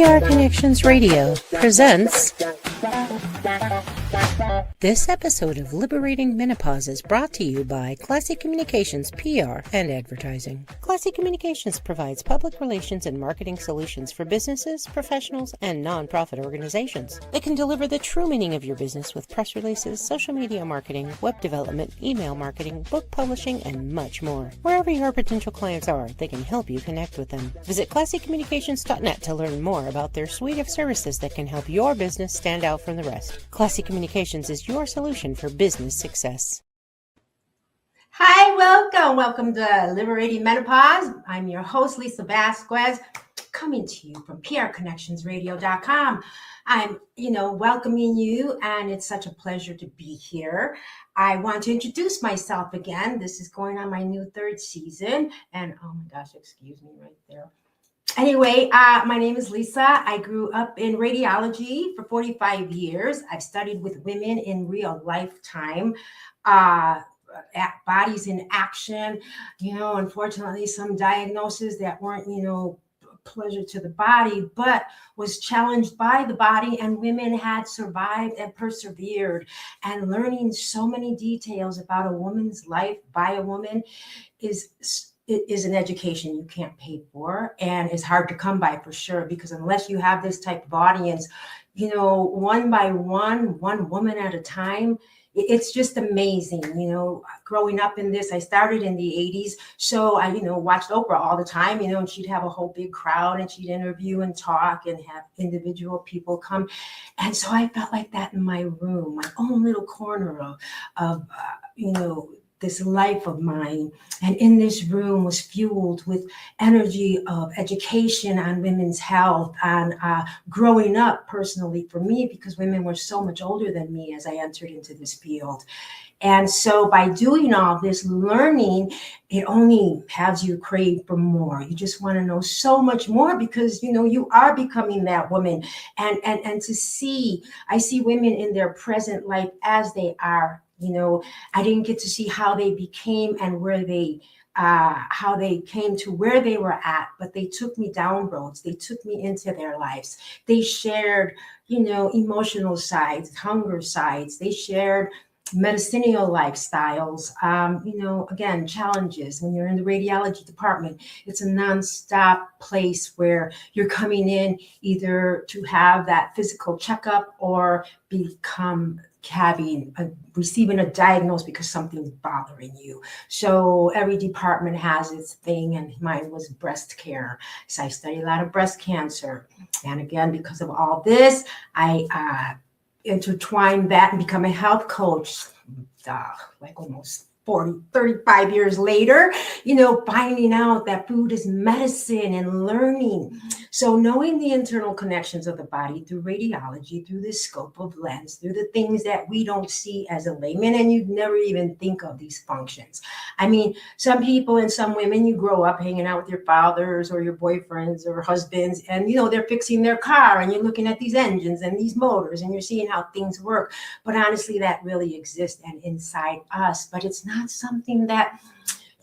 PR Connections Radio presents. This episode of Liberating Menopause is brought to you by Classy Communications PR and Advertising. Classy Communications provides public relations and marketing solutions for businesses, professionals, and nonprofit organizations. They can deliver the true meaning of your business with press releases, social media marketing, web development, email marketing, book publishing, and much more. Wherever your potential clients are, they can help you connect with them. Visit classycommunications.net to learn more about their suite of services that can help your business stand out from the rest. Classy Communications is your solution for business success. Hi, welcome to Liberating Menopause. I'm your host, Lisa Vasquez, coming to you from prconnectionsradio.com. I'm, welcoming you, and it's such a pleasure to be here. I want to introduce myself again. This is going on my new third season, and oh my gosh, excuse me right there. Anyway, my name is Lisa. I grew up in radiology for 45 years. I've studied with women in real lifetime, bodies in action. Unfortunately, some diagnoses that weren't, pleasure to the body, but was challenged by the body, and women had survived and persevered. And learning so many details about a woman's life by a woman is an education you can't pay for, and is hard to come by for sure, because unless you have this type of audience, one by one woman at a time, it's just amazing. Growing up in this, I started in the 80s. So I, watched Oprah all the time, and she'd have a whole big crowd, and she'd interview and talk and have individual people come. And so I felt like that in my room, my own little corner of this life of mine. And in this room was fueled with energy of education on women's health, on growing up personally for me, because women were so much older than me as I entered into this field. And so by doing all this learning, it only has you crave for more. You just want to know so much more, because, you are becoming that woman. And to I see women in their present life as they are. I didn't get to see how they became and how they came to where they were at, but they took me down roads. They took me into their lives. They shared, emotional sides, hunger sides. They shared medicinal lifestyles, again, challenges. When you're in the radiology department, it's a nonstop place where you're coming in either to have that physical checkup or receiving a diagnosis because something's bothering you. So every department has its thing, and mine was breast care. So I studied a lot of breast cancer. And again, because of all this, I intertwined that and become a health coach, like almost 35 years later, finding out that food is medicine and learning. So knowing the internal connections of the body through radiology, through the scope of lens, through the things that we don't see as a layman, and you'd never even think of these functions. I mean, some people and some women, you grow up hanging out with your fathers or your boyfriends or husbands, and, they're fixing their car, and you're looking at these engines and these motors, and you're seeing how things work. But honestly, that really exists and inside us, but it's not something that,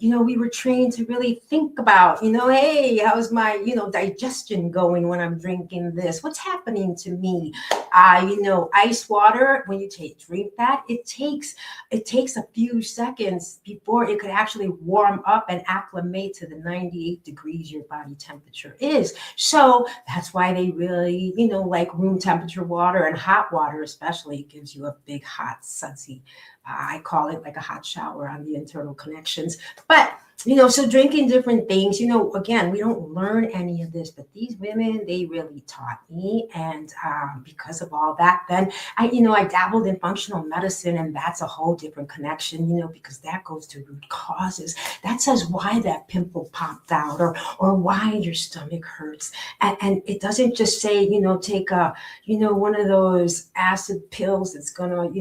we were trained to really think about, hey, how's my, digestion going when I'm drinking this? What's happening to me? Ice water, when you drink that, it takes a few seconds before it could actually warm up and acclimate to the 98 degrees your body temperature is. So that's why they really, like room temperature water, and hot water especially gives you a big, hot, sudsy, I call it like a hot shower on the internal connections. But, so drinking different things, again, we don't learn any of this, but these women, they really taught me. And because of all that, then I dabbled in functional medicine, and that's a whole different connection, because that goes to root causes. That says why that pimple popped out, or why your stomach hurts. And it doesn't just say, take one of those acid pills that's gonna,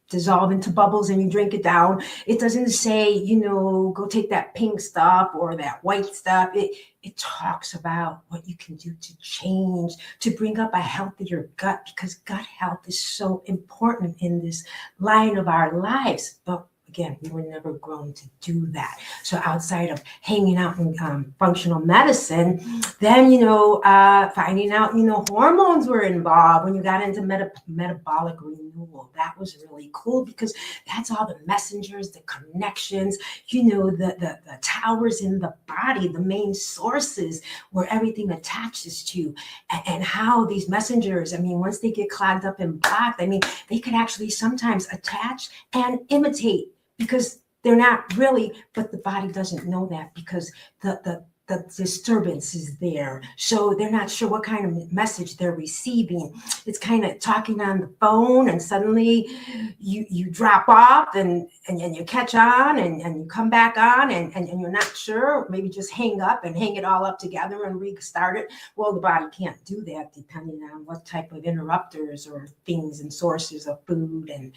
dissolve into bubbles and you drink it down. It doesn't say, go take that pink stuff or that white stuff. It talks about what you can do to change, to bring up a healthier gut, because gut health is so important in this line of our lives. But Again, we were never grown to do that. So outside of hanging out in functional medicine, then, finding out, hormones were involved when you got into metabolic renewal. That was really cool because that's all the messengers, the connections, the towers in the body, the main sources where everything attaches to, and how these messengers, once they get clogged up and blocked, they could actually sometimes attach and imitate, because they're not really, but the body doesn't know that because the disturbance is there. So they're not sure what kind of message they're receiving. It's kind of talking on the phone, and suddenly you drop off and you catch on and you come back on and you're not sure, maybe just hang up and hang it all up together and restart it. Well, the body can't do that depending on what type of interrupters or things and sources of food and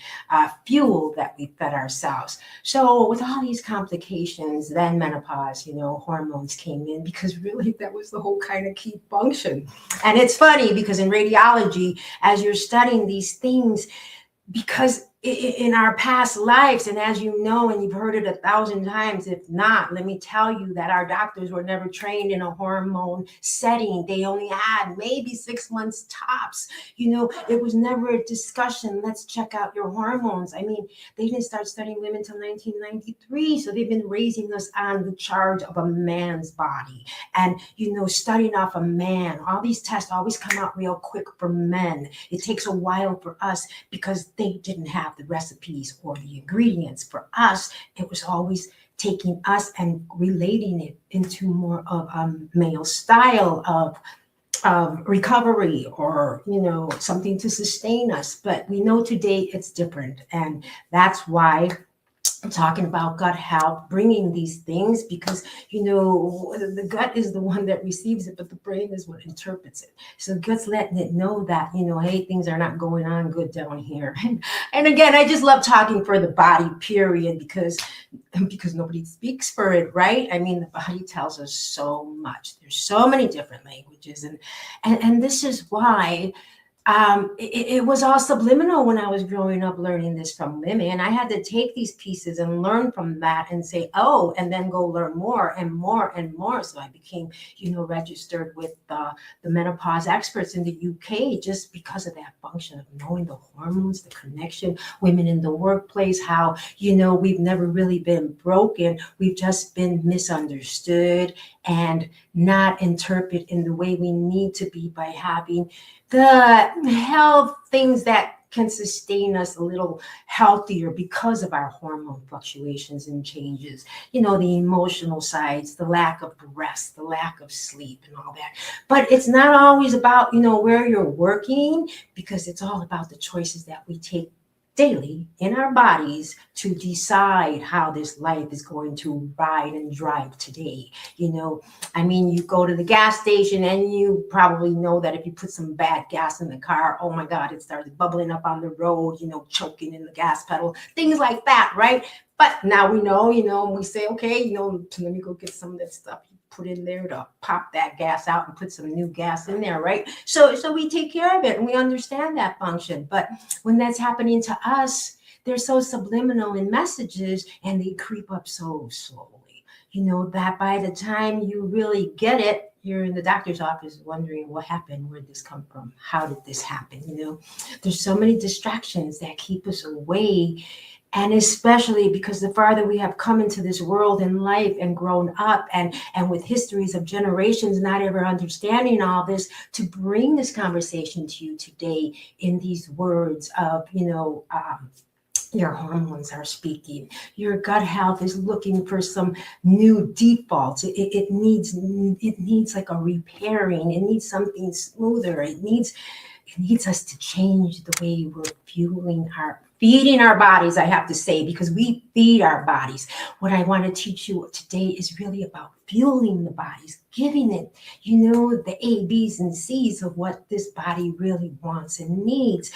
fuel that we fed ourselves. So with all these complications, then menopause, hormones came in, because really that was the whole kind of key function. And it's funny because in radiology, as you're studying these things, because in our past lives, and as you know, and you've heard it 1,000 times, if not, let me tell you that our doctors were never trained in a hormone setting. They only had maybe 6 months tops. It was never a discussion. Let's check out your hormones. They didn't start studying women until 1993. So they've been raising us on the charge of a man's body. And, studying off a man, all these tests always come out real quick for men. It takes a while for us because they didn't have the recipes or the ingredients. For us, it was always taking us and relating it into more of a male style of recovery, or something to sustain us. But we know today it's different, and that's why I'm talking about gut health, bringing these things, because the gut is the one that receives it, but the brain is what interprets it. So the gut's letting it know that, hey, things are not going on good down here. And again, I just love talking for the body, period, because nobody speaks for it, right? The body tells us so much. There's so many different languages, and this is why it was all subliminal when I was growing up, learning this from women. I had to take these pieces and learn from that and say, oh, and then go learn more and more and more. So I became, registered with the menopause experts in the UK, just because of that function of knowing the hormones, the connection, women in the workplace, how, we've never really been broken. We've just been misunderstood and not interpreted in the way we need to be, by having the health things that can sustain us a little healthier because of our hormone fluctuations and changes, the emotional sides, the lack of rest, the lack of sleep and all that. But it's not always about, where you're working, because it's all about the choices that we take daily in our bodies to decide how this life is going to ride and drive today. You go to the gas station and you probably know that if you put some bad gas in the car, oh my God, it starts bubbling up on the road, choking in the gas pedal, things like that, right? But now we know, and we say, okay, let me go get some of that stuff put in there to pop that gas out and put some new gas in there, right? So we take care of it and we understand that function. But when that's happening to us, they're so subliminal in messages, and they creep up so slowly, that by the time you really get it, you're in the doctor's office wondering what happened, where did this come from, how did this happen? There's so many distractions that keep us away. And especially because the farther we have come into this world and life and grown up, and with histories of generations not ever understanding all this, to bring this conversation to you today in these words of, your hormones are speaking. Your gut health is looking for some new defaults. It needs like a repairing. It needs something smoother. It needs us to change the way we're feeding our bodies, I have to say, because we feed our bodies. What I want to teach you today is really about fueling the bodies, giving it, the A, B's, and C's of what this body really wants and needs.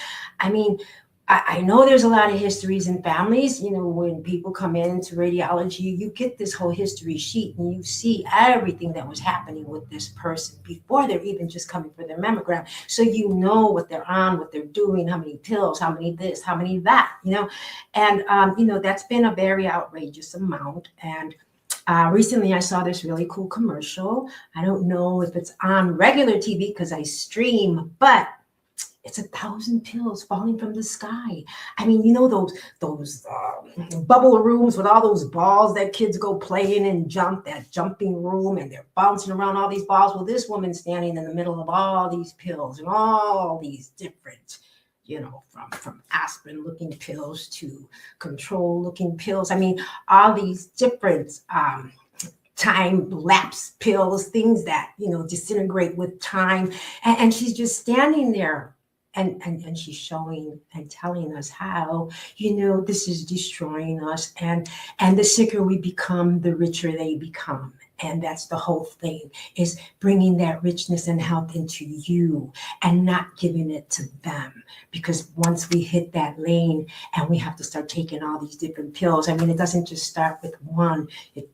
I know there's a lot of histories in families. When people come into radiology, you get this whole history sheet and you see everything that was happening with this person before they're even just coming for their mammogram. So you know what they're on, what they're doing, how many pills, how many this, how many that, And, that's been a very outrageous amount. And recently I saw this really cool commercial. I don't know if it's on regular TV because I stream, but it's 1,000 pills falling from the sky. I mean, those bubble rooms with all those balls that kids go play in and jump, that jumping room, and they're bouncing around all these balls. Well, this woman's standing in the middle of all these pills and all these different, from aspirin looking pills to control looking pills. I mean, all these different time lapse pills, things that disintegrate with time, and she's just standing there. And she's showing and telling us how, this is destroying us. And the sicker we become, the richer they become. And that's the whole thing, is bringing that richness and health into you and not giving it to them. Because once we hit that lane and we have to start taking all these different pills, I mean, it doesn't just start with one. It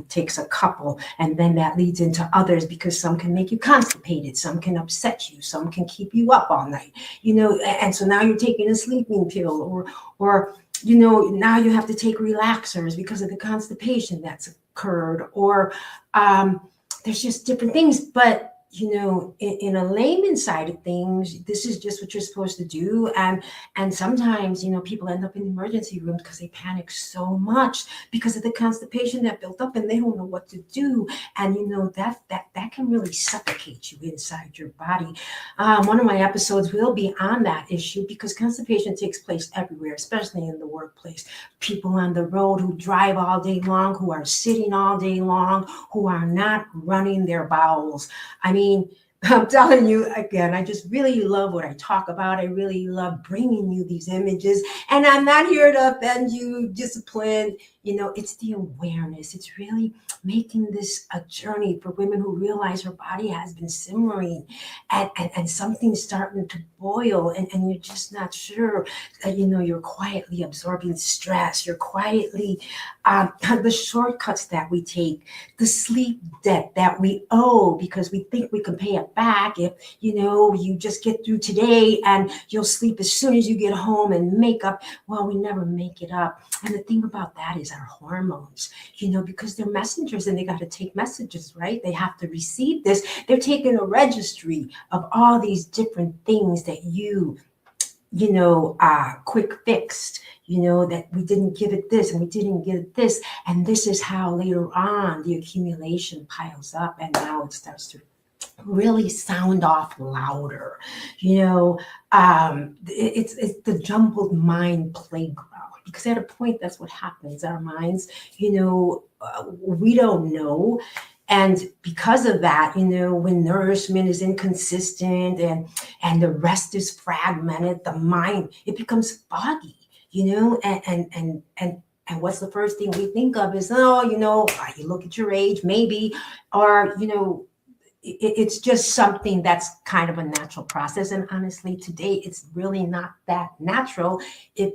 takes a couple, and then that leads into others, because some can make you constipated, some can upset you, some can keep you up all night, and so now you're taking a sleeping pill, or now you have to take relaxers because of the constipation that's occurred, or there's just different things. But in a layman's side of things, this is just what you're supposed to do. And sometimes people end up in the emergency room because they panic so much because of the constipation that built up, and they don't know what to do. And that can really suffocate you inside your body. One of my episodes will be on that issue, because constipation takes place everywhere, especially in the workplace. People on the road who drive all day long, who are sitting all day long, who are not running their bowels. I mean, I'm telling you again, I just really love what I talk about. I really love bringing you these images, and I'm not here to offend you, discipline. It's the awareness. It's really making this a journey for women who realize her body has been simmering and something's starting to boil, and you're just not sure. You're quietly absorbing stress. You're quietly, the shortcuts that we take, the sleep debt that we owe because we think we can pay it back if, you just get through today and you'll sleep as soon as you get home and make up. Well, we never make it up. And the thing about that is our hormones, because they're messengers and they got to take messages, right? They have to receive this. They're taking a registry of all these different things that quick fixed, that we didn't give it this and we didn't give it this. And this is how later on the accumulation piles up, and now it starts to really sound off louder. It's the jumbled mind playground, because at a point that's what happens. Our minds, we don't know. And because of that, when nourishment is inconsistent and the rest is fragmented, the mind, it becomes foggy, and what's the first thing we think of is, you look at your age, maybe, or, it's just something that's kind of a natural process. And honestly, today, it's really not that natural if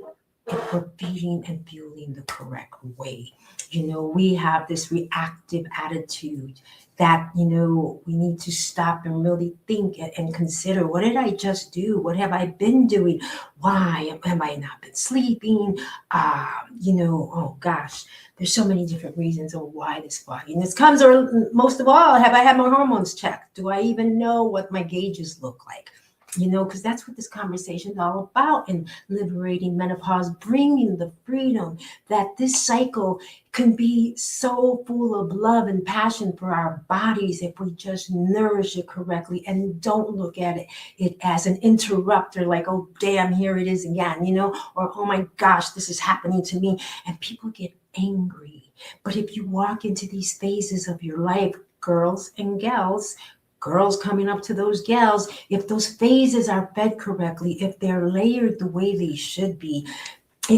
we're feeding and fueling the correct way. We have this reactive attitude that, we need to stop and really think and consider, what did I just do? What have I been doing? Why am I not been sleeping? Oh gosh, there's so many different reasons of why this fogginess comes. Or most of all, have I had my hormones checked? Do I even know what my gauges look like? Because that's what this conversation is all about in Liberating Menopause, bringing the freedom that this cycle can be so full of love and passion for our bodies if we just nourish it correctly and don't look at it as an interrupter, like, oh, damn, here it is again, or, oh my gosh, this is happening to me. And people get angry. But if you walk into these phases of your life, girls and gals, girls coming up to those gals, if those phases are fed correctly, if they're layered the way they should be,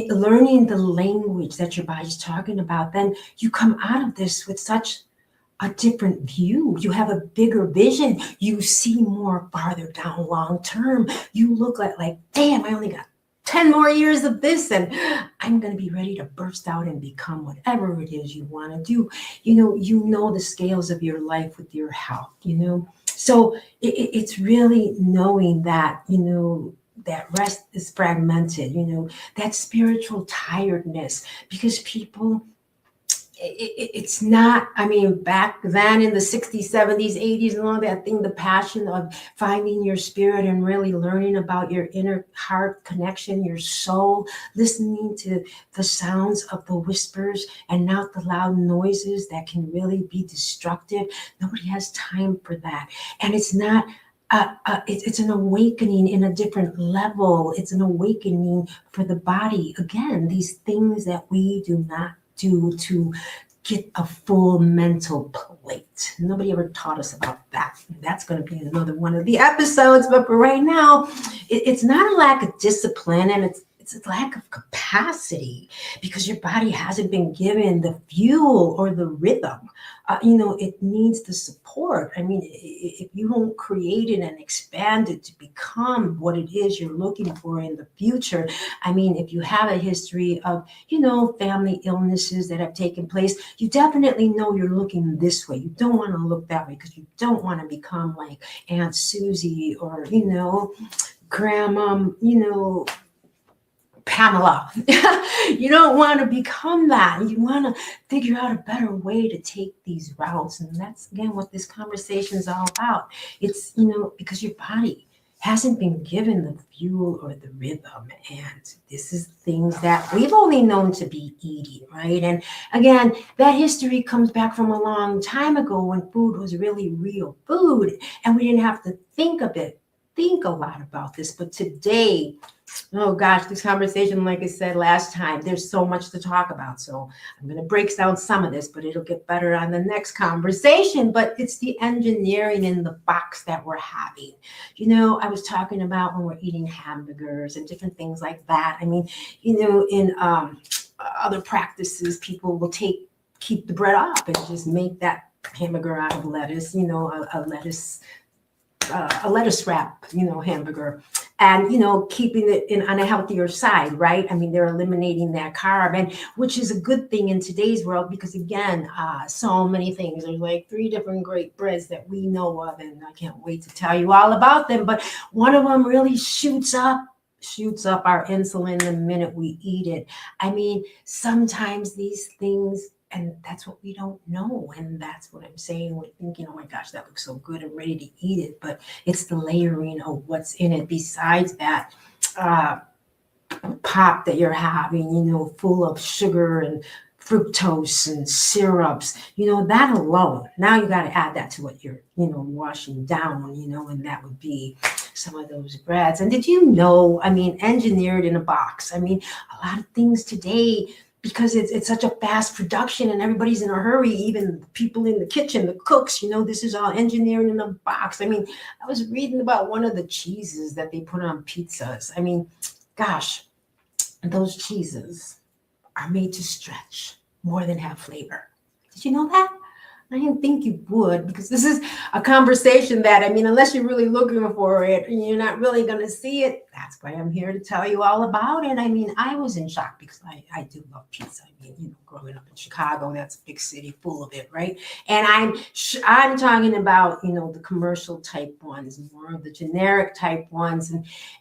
learning the language that your body's talking about, then you come out of this with such a different view. You have a bigger vision. You see more farther down long term. You look like damn, I only got 10 more years of this, and I'm going to be ready to burst out and become whatever it is you want to do. You know the scales of your life with your health, So it's really knowing that, that rest is fragmented, that spiritual tiredness, because people, it's not, I mean, back then in the 60s, 70s, 80s, and all that thing, the passion of finding your spirit and really learning about your inner heart connection, your soul, listening to the sounds of the whispers and not the loud noises that can really be destructive. Nobody has time for that. And it's not, it's an awakening in a different level. It's an awakening for the body. Again, these things that we do not do to get a full mental plate. Nobody ever taught us about that. That's going to be another one of the episodes. But for right now, it's not a lack of discipline, and it's a lack of capacity, because your body hasn't been given the fuel or the rhythm. It needs the support. I mean, if you don't create it and expand it to become what it is you're looking for in the future, I mean, if you have a history of, family illnesses that have taken place, you definitely know you're looking this way. You don't want to look that way, because you don't want to become like Aunt Susie or, Grandma, Pamela. You don't want to become that. You want to figure out a better way to take these routes. And that's, again, what this conversation is all about. It's, because your body hasn't been given the fuel or the rhythm. And this is things that we've only known to be eating, right? And again, that history comes back from a long time ago when food was really real food, and we didn't have to think a lot about this. But today, oh gosh, this conversation, like I said last time, there's so much to talk about. So I'm going to break down some of this, but it'll get better on the next conversation. But it's the engineering in the box that we're having. I was talking about when we're eating hamburgers and different things like that. I mean, in other practices, people will keep the bread off and just make that hamburger out of lettuce, a lettuce wrap, hamburger, and, keeping it on a healthier side, right? I mean, they're eliminating that carb, and which is a good thing in today's world, because again, so many things. There's like 3 different great breads that we know of, and I can't wait to tell you all about them. But one of them really shoots up our insulin the minute we eat it. I mean, sometimes these things, and that's what we don't know. And that's what I'm saying. We're thinking, oh my gosh, that looks so good, I'm ready to eat it. But it's the layering of what's in it besides that pop that you're having, full of sugar and fructose and syrups, that alone. Now you got to add that to what you're, washing down, and that would be some of those breads. And did you know, I mean, engineered in a box. I mean, a lot of things today, because it's such a fast production and everybody's in a hurry, even people in the kitchen, the cooks, this is all engineering in a box. I mean, I was reading about one of the cheeses that they put on pizzas. I mean, gosh, those cheeses are made to stretch more than have flavor. Did you know that? I didn't think you would, because this is a conversation that, I mean, unless you're really looking for it and you're not really going to see it, that's why I'm here to tell you all about it. I mean, I was in shock, because I do love pizza. I mean, growing up in Chicago, that's a big city full of it, right? And I'm talking about, the commercial type ones, more of the generic type ones.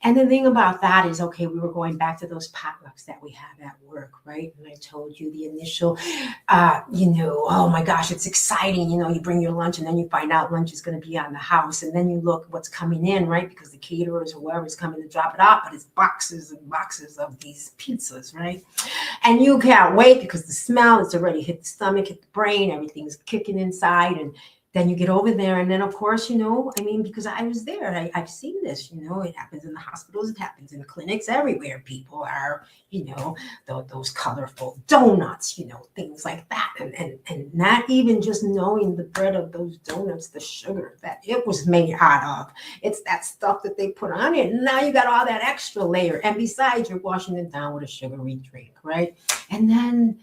And the thing about that is, okay, we were going back to those potlucks that we have at work, right? And I told you the initial, oh my gosh, it's exciting. You bring your lunch, and then you find out lunch is going to be on the house. And then you look what's coming in, right? Because the caterers or whoever's coming to drop it off, but it's boxes and boxes of these pizzas, right? And you can't wait, because the smell, it's already hit the stomach, hit the brain, everything's kicking inside. And then you get over there, and then of course, I mean, because I was there, I've seen this, it happens in the hospitals, it happens in clinics, everywhere. People are, those colorful donuts, things like that. And not even just knowing the bread of those donuts, the sugar that it was made out of. It's that stuff that they put on it. And now you got all that extra layer. And besides, you're washing it down with a sugary drink, right? And then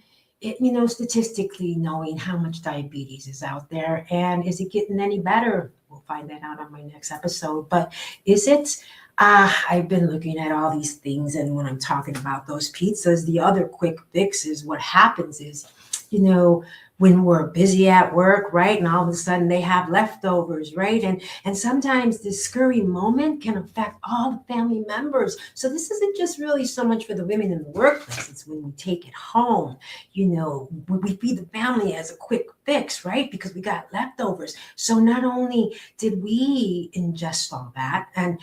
statistically knowing how much diabetes is out there, and is it getting any better? We'll find that out on my next episode. But is it? I've been looking at all these things, and when I'm talking about those pizzas, the other quick fix is what happens is, you know, when we're busy at work, right? And all of a sudden they have leftovers, right? And sometimes this scurry moment can affect all the family members. So this isn't just really so much for the women in the workplace, it's when we take it home, when we feed the family as a quick fix, right? Because we got leftovers. So not only did we ingest all that, and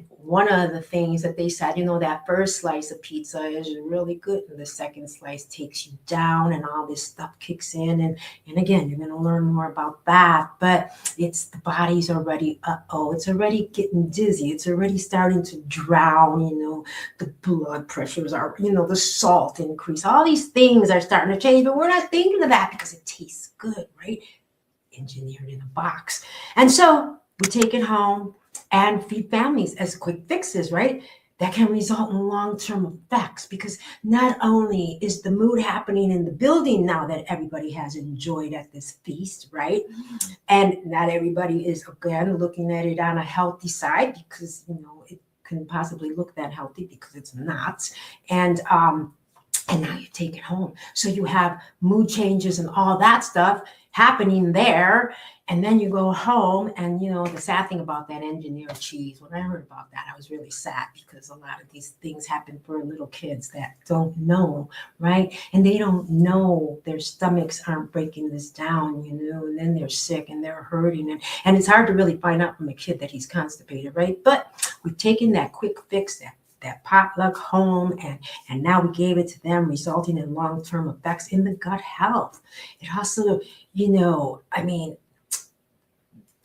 one of the things that they said, that first slice of pizza is really good, and the second slice takes you down, and all this stuff kicks in. And again, you're going to learn more about that. But it's the body's already, it's already getting dizzy. It's already starting to drown. The blood pressures are, the salt increase. All these things are starting to change, but we're not thinking of that because it tastes good, right? Engineered in a box. And so we take it home and feed families as quick fixes, right? That can result in long-term effects, because not only is the mood happening in the building now that everybody has enjoyed at this feast, right? And not everybody is, again, looking at it on a healthy side, because, it can possibly look that healthy because it's not. And now you take it home. So you have mood changes and all that stuff happening there. And then you go home, and the sad thing about that engineered cheese, when I heard about that, I was really sad, because a lot of these things happen for little kids that don't know, right? And they don't know their stomachs aren't breaking this down, and then they're sick and they're hurting. And it's hard to really find out from a kid that he's constipated, right? But we've taken that quick fix, that potluck home, and now we gave it to them, resulting in long-term effects in the gut health. It also,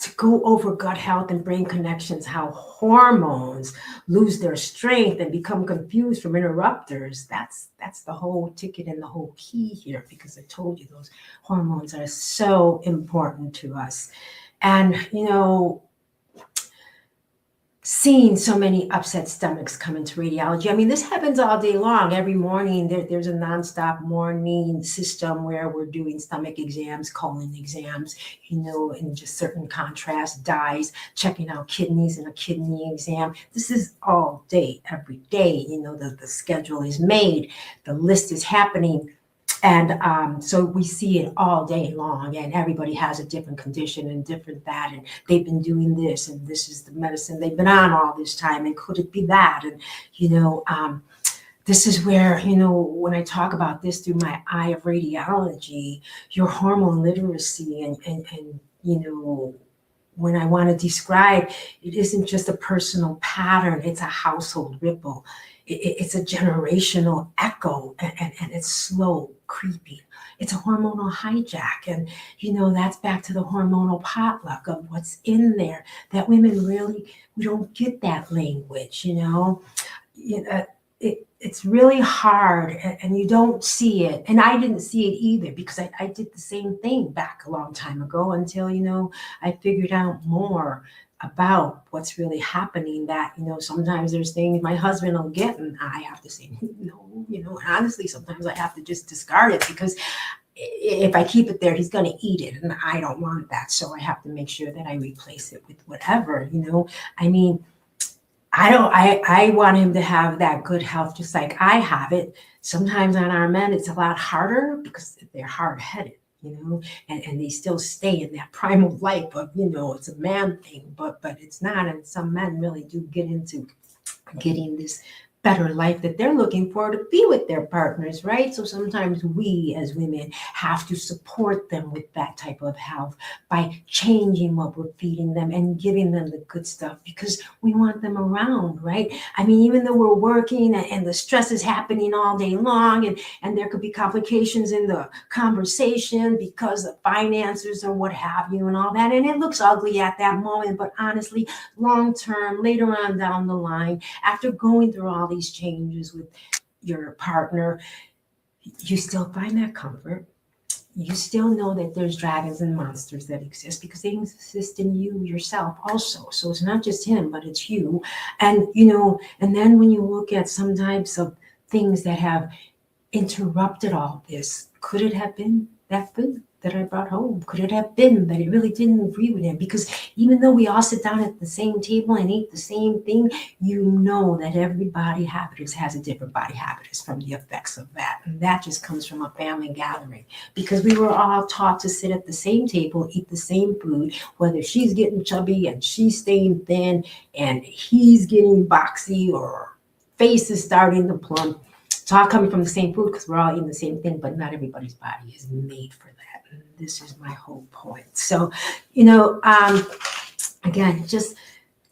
to go over gut health and brain connections, how hormones lose their strength and become confused from interrupters. That's the whole ticket and the whole key here, because I told you those hormones are so important to us. And, seeing so many upset stomachs come into radiology. I mean, this happens all day long. Every morning, there's a nonstop morning system where we're doing stomach exams, colon exams, and just certain contrast dyes, checking out kidneys in a kidney exam. This is all day, every day. The schedule is made, the list is happening. And so we see it all day long, and everybody has a different condition and different that, and they've been doing this, and this is the medicine they've been on all this time, and could it be that? And, this is where, when I talk about this through my eye of radiology, your hormone literacy and when I want to describe, it isn't just a personal pattern, it's a household ripple. It's a generational echo, and it's slow creeping. It's a hormonal hijack. And, that's back to the hormonal potluck of what's in there, that women really, we don't get that language, it's really hard, and you don't see it. And I didn't see it either, because I did the same thing back a long time ago, until, I figured out more about what's really happening, that, sometimes there's things my husband will get, and I have to say, no, honestly, sometimes I have to just discard it, because if I keep it there, he's going to eat it, and I don't want that. So I have to make sure that I replace it with whatever, I mean, I want him to have that good health just like I have it. Sometimes on our men, it's a lot harder because they're hard-headed, and they still stay in that primal life of, it's a man thing, but it's not. And some men really do get into getting this better life that they're looking for to be with their partners, right? So sometimes we as women have to support them with that type of health by changing what we're feeding them and giving them the good stuff, because we want them around, right? I mean, even though we're working and the stress is happening all day long, and there could be complications in the conversation because of finances or what have you and all that, and it looks ugly at that moment, but honestly, long term, later on down the line, after going through all these changes with your partner, you still find that comfort. You still know that there's dragons and monsters that exist, because they exist in you yourself also. So it's not just him, but it's you. And, and then when you look at some types of things that have interrupted all this, could it have been that food? that I brought home? Could it have been that it really didn't agree with him? Because even though we all sit down at the same table and eat the same thing, you know that every body habitus has a different body habitus from the effects of that. And that just comes from a family gathering, because we were all taught to sit at the same table, eat the same food, whether she's getting chubby and she's staying thin and he's getting boxy or face is starting to plump. It's all coming from the same food because we're all eating the same thing, but not everybody's body is made for that. And this is my whole point. So, again, just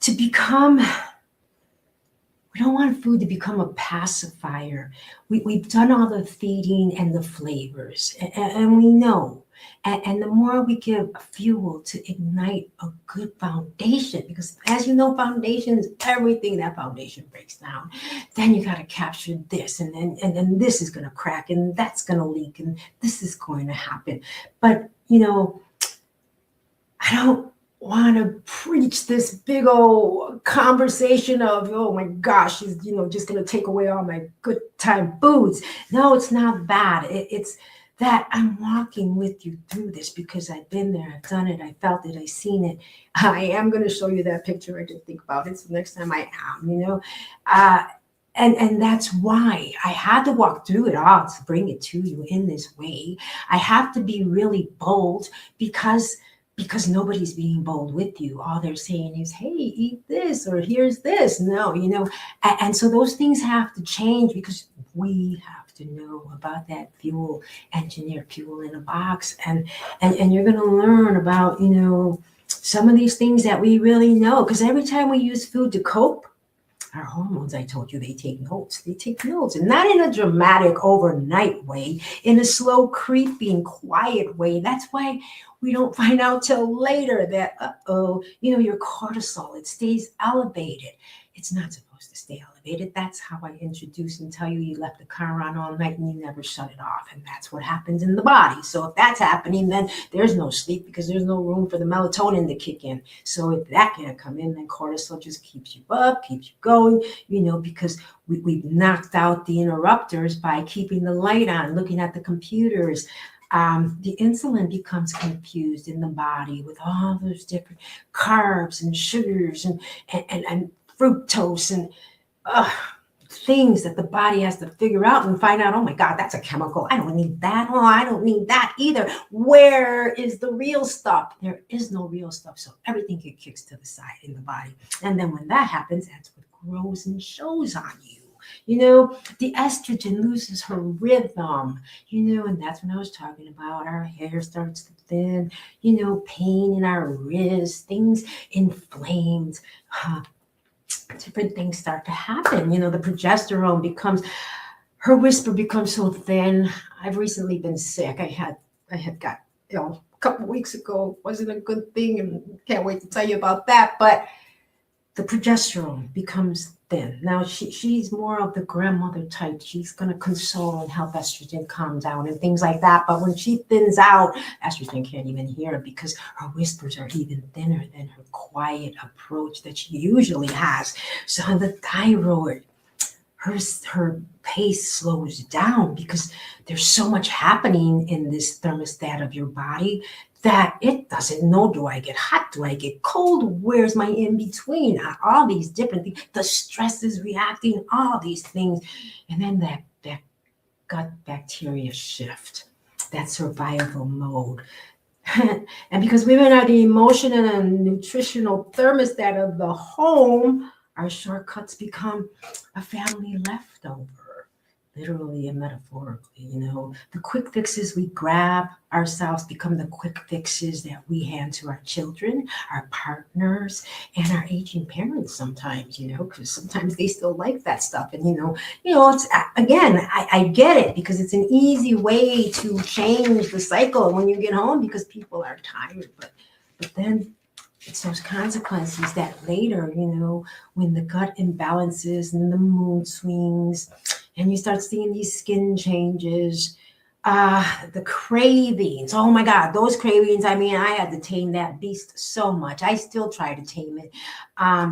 to become, we don't want food to become a pacifier. We've done all the feeding and the flavors, and we know. And the more we give fuel to ignite a good foundation, because as you know, foundation is everything. That foundation breaks down. Then you got to capture this, and then this is going to crack, and that's going to leak, and this is going to happen. But, I don't want to preach this big old conversation of, oh my gosh, she's, just going to take away all my good time foods. No, it's not that. It's that I'm walking with you through this because I've been there, I've done it, I felt it, I've seen it. I am going to show you that picture. I didn't think about it. So next time I am, and that's why I had to walk through it all to bring it to you in this way. I have to be really bold because nobody's being bold with you. All they're saying is, hey, eat this, or here's this. No, and so those things have to change because we have to know about that fuel, engineered fuel in a box. And you're going to learn about, some of these things that we really know. Because every time we use food to cope, our hormones, I told you, they take notes. They take notes, and not in a dramatic overnight way, in a slow, creeping, quiet way. That's why we don't find out till later that, your cortisol, it stays elevated. It's not supposed to stay elevated. That's how I introduce and tell you left the car on all night and you never shut it off. And that's what happens in the body. So if that's happening, then there's no sleep because there's no room for the melatonin to kick in. So if that can't come in, then cortisol just keeps you up, keeps you going, because we've knocked out the interrupters by keeping the light on, looking at the computers. The insulin becomes confused in the body with all those different carbs and sugars and fructose and things that the body has to figure out and find out, oh my God, that's a chemical. I don't need that. Oh, I don't need that either. Where is the real stuff? There is no real stuff. So everything gets kicked to the side in the body. And then when that happens, that's what grows and shows on you. The estrogen loses her rhythm, and that's when I was talking about our hair starts to thin, pain in our wrists, things inflamed, different things start to happen. The progesterone becomes, her whisper becomes so thin. I've recently been sick. I had got ill a couple of weeks ago. Wasn't a good thing, and can't wait to tell you about that. But the progesterone becomes thin. Now she's more of the grandmother type. She's going to console and help estrogen calm down and things like that. But when she thins out, estrogen can't even hear it because her whispers are even thinner than her quiet approach that she usually has. So on the thyroid, her pace slows down because there's so much happening in this thermostat of your body that it doesn't know, do I get hot? Do I get cold? Where's my in-between? All these different things. The stress is reacting, all these things. And then that gut bacteria shift, that survival mode. And because women are the emotional and nutritional thermostat of the home, our shortcuts become a family leftover, literally and metaphorically. The quick fixes we grab ourselves become the quick fixes that we hand to our children, our partners, and our aging parents sometimes, because sometimes they still like that stuff. And, it's, again, I get it because it's an easy way to change the cycle when you get home because people are tired. But then it's those consequences that later, when the gut imbalances and the mood swings and you start seeing these skin changes, the cravings. Oh my God, those cravings. I mean, I had to tame that beast so much. I still try to tame it.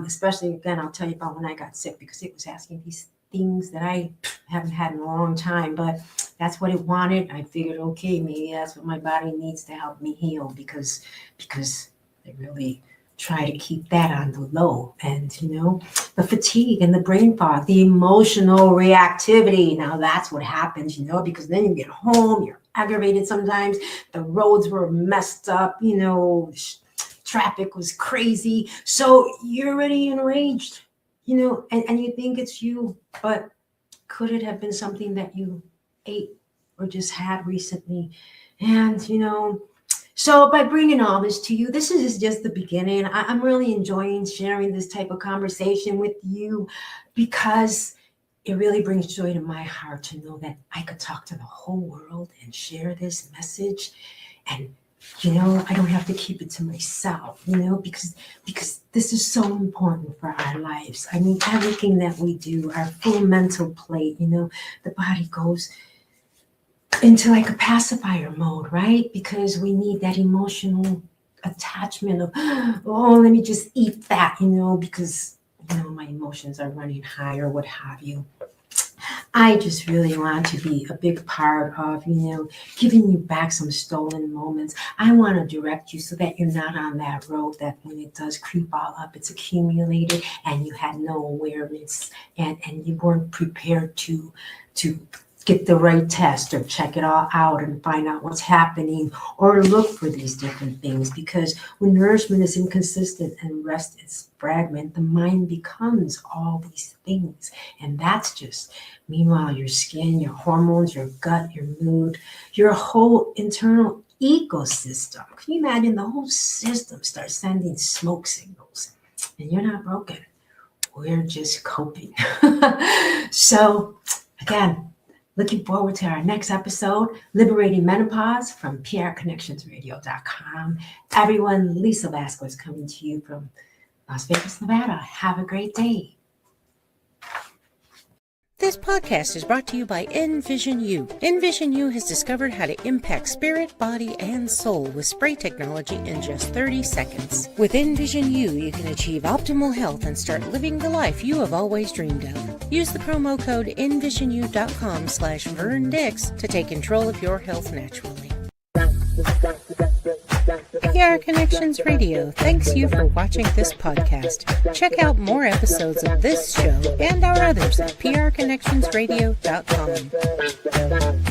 Especially, again, I'll tell you about when I got sick because it was asking these things that I haven't had in a long time. But that's what it wanted. I figured, okay, maybe that's what my body needs to help me heal, because I really try to keep that on the low. And the fatigue and the brain fog, the emotional reactivity. Now that's what happens, because then you get home, you're aggravated sometimes. The roads were messed up, traffic was crazy. So you're already enraged, and you think it's you, but could it have been something that you ate or just had recently? And, so by bringing all this to you, this is just the beginning. I'm really enjoying sharing this type of conversation with you, because it really brings joy to my heart to know that I could talk to the whole world and share this message. And, I don't have to keep it to myself, because this is so important for our lives. I mean, everything that we do, our full mental plate, the body goes into like a pacifier mode, right? Because we need that emotional attachment of, oh, let me just eat that, because, my emotions are running high or what have you. I just really want to be a big part of, giving you back some stolen moments. I want to direct you so that you're not on that road that when it does creep all up, it's accumulated and you had no awareness and you weren't prepared to get the right test or check it all out and find out what's happening or look for these different things. Because when nourishment is inconsistent and rest is fragment, the mind becomes all these things. And that's just, meanwhile, your skin, your hormones, your gut, your mood, your whole internal ecosystem. Can you imagine the whole system starts sending smoke signals? And you're not broken. We're just coping. So, again, looking forward to our next episode, Liberating Menopause from prconnectionsradio.com. Everyone, Lisa Vasquez coming to you from Las Vegas, Nevada. Have a great day. This podcast is brought to you by Envision U. Envision U has discovered how to impact spirit, body, and soul with spray technology in just 30 seconds. With Envision U, you can achieve optimal health and start living the life you have always dreamed of. Use the promo code envisionu.com/VernDix to take control of your health naturally. PR Connections Radio thanks you for watching this podcast. Check out more episodes of this show and our others at prconnectionsradio.com.